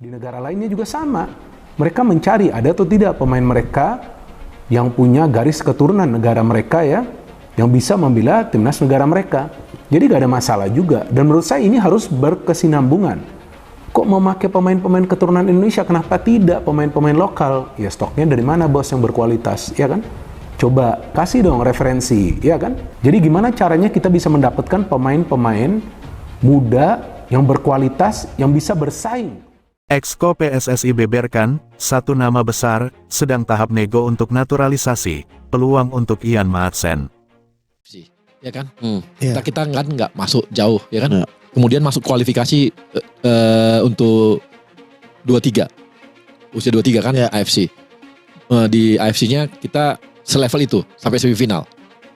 Di negara lainnya juga sama. Mereka mencari ada atau tidak pemain mereka yang punya garis keturunan negara mereka ya, yang bisa membela timnas negara mereka. Jadi gak ada masalah juga. Dan menurut saya ini harus berkesinambungan. Kok memakai pemain-pemain keturunan Indonesia, kenapa tidak pemain-pemain lokal? Ya stoknya dari mana bos yang berkualitas, ya kan? Coba kasih dong referensi, ya kan? Jadi gimana caranya kita bisa mendapatkan pemain-pemain muda yang berkualitas, yang bisa bersaing? Exco PSSI beberkan, satu nama besar, sedang tahap nego untuk naturalisasi, peluang untuk Ian Maatsen. Ya kan? Iya. Kita kan nggak masuk jauh, ya kan? Iya. Kemudian masuk kualifikasi untuk 23. Usia 23 kan Iya. AFC. Di AFC-nya kita selevel itu sampai semifinal.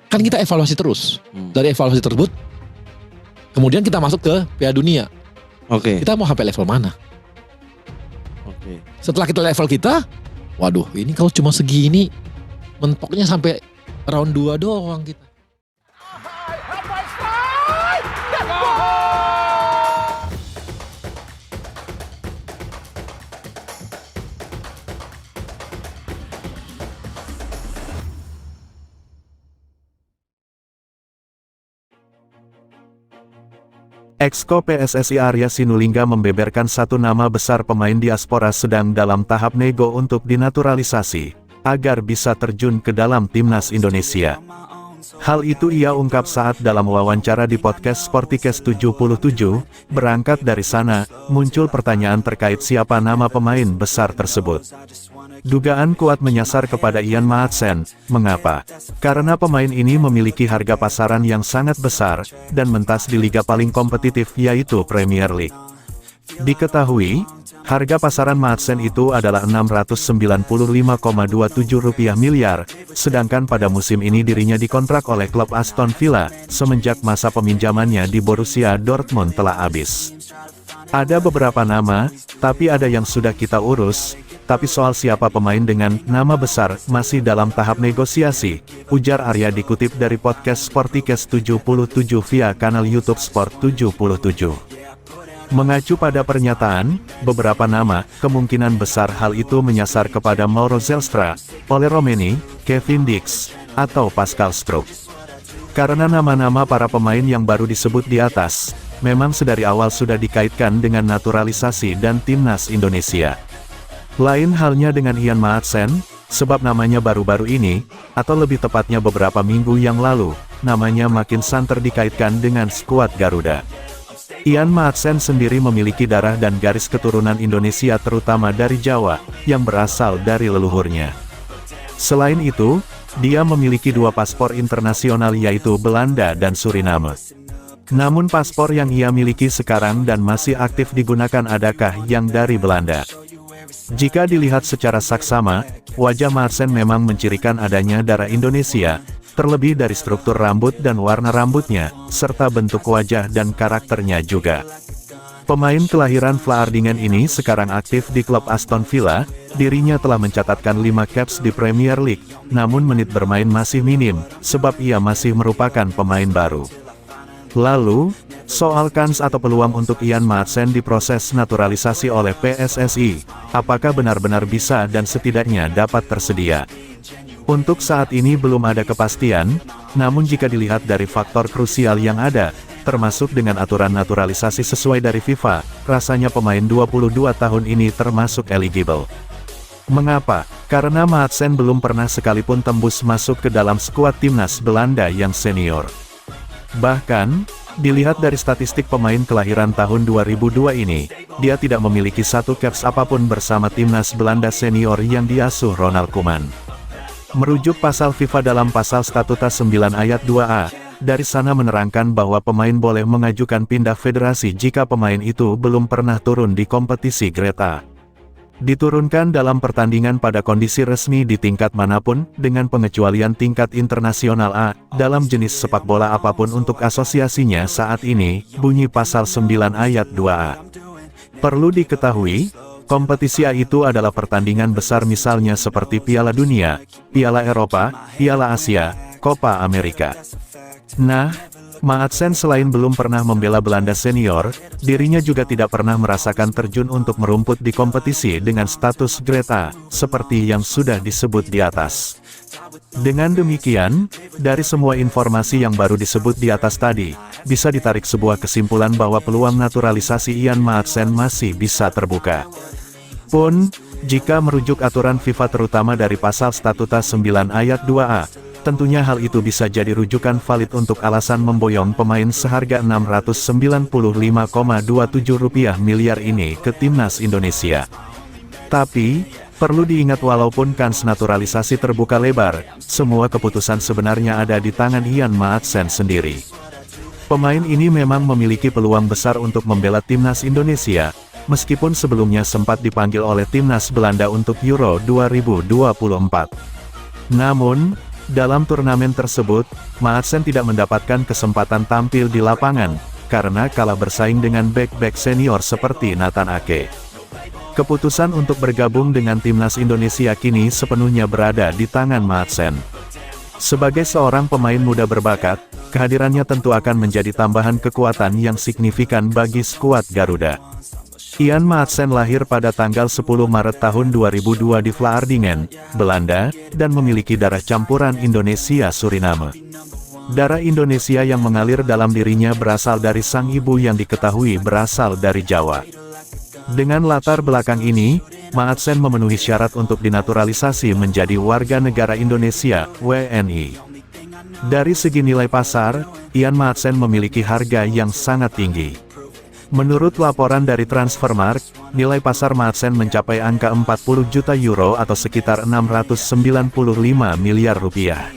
Kan kita evaluasi terus. Dari evaluasi tersebut kemudian kita masuk ke Piala Dunia. Oke. Kita mau sampai level mana? Oke. Setelah kita level kita, waduh, ini kalau cuma segini mentoknya sampai round 2 doang kita. Exco PSSI Arya Sinulinga membeberkan satu nama besar pemain diaspora sedang dalam tahap nego untuk dinaturalisasi, agar bisa terjun ke dalam timnas Indonesia. Hal itu ia ungkap saat dalam wawancara di podcast Sportikes 77, berangkat dari sana, muncul pertanyaan terkait siapa nama pemain besar tersebut. Dugaan kuat menyasar kepada Ian Maatsen. Mengapa? Karena pemain ini memiliki harga pasaran yang sangat besar, dan mentas di liga paling kompetitif yaitu Premier League. Diketahui, harga pasaran Maatsen itu adalah Rp695,27 miliar, sedangkan pada musim ini dirinya dikontrak oleh klub Aston Villa, semenjak masa peminjamannya di Borussia Dortmund telah habis. Ada beberapa nama, tapi ada yang sudah kita urus. Tapi soal siapa pemain dengan nama besar masih dalam tahap negosiasi, ujar Arya dikutip dari podcast Sportikes 77 via kanal YouTube Sport 77. Mengacu pada pernyataan, beberapa nama, kemungkinan besar hal itu menyasar kepada Mauro Zelstra, Ole Romeni, Kevin Dix, atau Pascal Struijk. Karena nama-nama para pemain yang baru disebut di atas, memang sedari awal sudah dikaitkan dengan naturalisasi dan timnas Indonesia. Lain halnya dengan Ian Maatsen, sebab namanya baru-baru ini, atau lebih tepatnya beberapa minggu yang lalu, namanya makin santer dikaitkan dengan skuad Garuda. Ian Maatsen sendiri memiliki darah dan garis keturunan Indonesia terutama dari Jawa, yang berasal dari leluhurnya. Selain itu, dia memiliki dua paspor internasional yaitu Belanda dan Suriname. Namun paspor yang ia miliki sekarang dan masih aktif digunakan adakah yang dari Belanda? Jika dilihat secara saksama, wajah Maatsen memang mencirikan adanya darah Indonesia, terlebih dari struktur rambut dan warna rambutnya, serta bentuk wajah dan karakternya juga. Pemain kelahiran Vlaardingen ini sekarang aktif di klub Aston Villa, dirinya telah mencatatkan 5 caps di Premier League, namun menit bermain masih minim, sebab ia masih merupakan pemain baru. Lalu, soal kans atau peluang untuk Ian Maatsen diproses naturalisasi oleh PSSI, apakah benar-benar bisa dan setidaknya dapat tersedia? Untuk saat ini belum ada kepastian, namun jika dilihat dari faktor krusial yang ada, termasuk dengan aturan naturalisasi sesuai dari FIFA, rasanya pemain 22 tahun ini termasuk eligible. Mengapa? Karena Maatsen belum pernah sekalipun tembus masuk ke dalam skuad timnas Belanda yang senior. Bahkan, dilihat dari statistik pemain kelahiran tahun 2002 ini, dia tidak memiliki satu caps apapun bersama timnas Belanda senior yang diasuh Ronald Koeman. Merujuk pasal FIFA dalam pasal Statuta 9 ayat 2A, dari sana menerangkan bahwa pemain boleh mengajukan pindah federasi jika pemain itu belum pernah turun di kompetisi Grade A. Diturunkan dalam pertandingan pada kondisi resmi di tingkat manapun, dengan pengecualian tingkat internasional A, dalam jenis sepak bola apapun untuk asosiasinya saat ini, bunyi pasal 9 ayat 2A. Perlu diketahui, kompetisi A itu adalah pertandingan besar misalnya seperti Piala Dunia, Piala Eropa, Piala Asia, Copa America. Nah, Maatsen selain belum pernah membela Belanda senior, dirinya juga tidak pernah merasakan terjun untuk merumput di kompetisi dengan status Grade A, seperti yang sudah disebut di atas. Dengan demikian, dari semua informasi yang baru disebut di atas tadi, bisa ditarik sebuah kesimpulan bahwa peluang naturalisasi Ian Maatsen masih bisa terbuka. Pun, jika merujuk aturan FIFA terutama dari pasal Statuta 9 ayat 2A, tentunya hal itu bisa jadi rujukan valid untuk alasan memboyong pemain seharga Rp695,27 miliar ini ke timnas Indonesia. Tapi, perlu diingat walaupun kans naturalisasi terbuka lebar, semua keputusan sebenarnya ada di tangan Ian Maatsen sendiri. Pemain ini memang memiliki peluang besar untuk membela timnas Indonesia, meskipun sebelumnya sempat dipanggil oleh timnas Belanda untuk Euro 2024. Namun, dalam turnamen tersebut, Maatsen tidak mendapatkan kesempatan tampil di lapangan, karena kalah bersaing dengan bek-bek senior seperti Nathan Ake. Keputusan untuk bergabung dengan timnas Indonesia kini sepenuhnya berada di tangan Maatsen. Sebagai seorang pemain muda berbakat, kehadirannya tentu akan menjadi tambahan kekuatan yang signifikan bagi skuad Garuda. Ian Maatsen lahir pada tanggal 10 Maret tahun 2002 di Vlaardingen, Belanda, dan memiliki darah campuran Indonesia-Suriname. Darah Indonesia yang mengalir dalam dirinya berasal dari sang ibu yang diketahui berasal dari Jawa. Dengan latar belakang ini, Maatsen memenuhi syarat untuk dinaturalisasi menjadi warga negara Indonesia, WNI. Dari segi nilai pasar, Ian Maatsen memiliki harga yang sangat tinggi. Menurut laporan dari Transfermarkt, nilai pasar Maatsen mencapai angka 40 juta euro atau sekitar 695 miliar rupiah.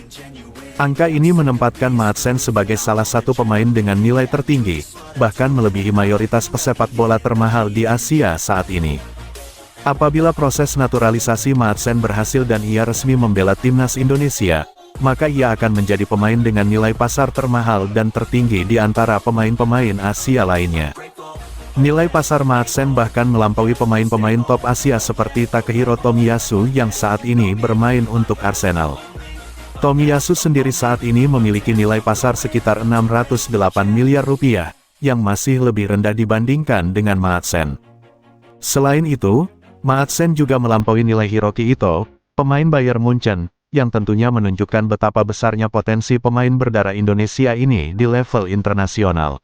Angka ini menempatkan Maatsen sebagai salah satu pemain dengan nilai tertinggi, bahkan melebihi mayoritas pesepak bola termahal di Asia saat ini. Apabila proses naturalisasi Maatsen berhasil dan ia resmi membela timnas Indonesia, maka ia akan menjadi pemain dengan nilai pasar termahal dan tertinggi di antara pemain-pemain Asia lainnya. Nilai pasar Maatsen bahkan melampaui pemain-pemain top Asia seperti Takehiro Tomiyasu yang saat ini bermain untuk Arsenal. Tomiyasu sendiri saat ini memiliki nilai pasar sekitar 608 miliar rupiah, yang masih lebih rendah dibandingkan dengan Maatsen. Selain itu, Maatsen juga melampaui nilai Hiroki Ito, pemain Bayern Munchen, yang tentunya menunjukkan betapa besarnya potensi pemain berdarah Indonesia ini di level internasional.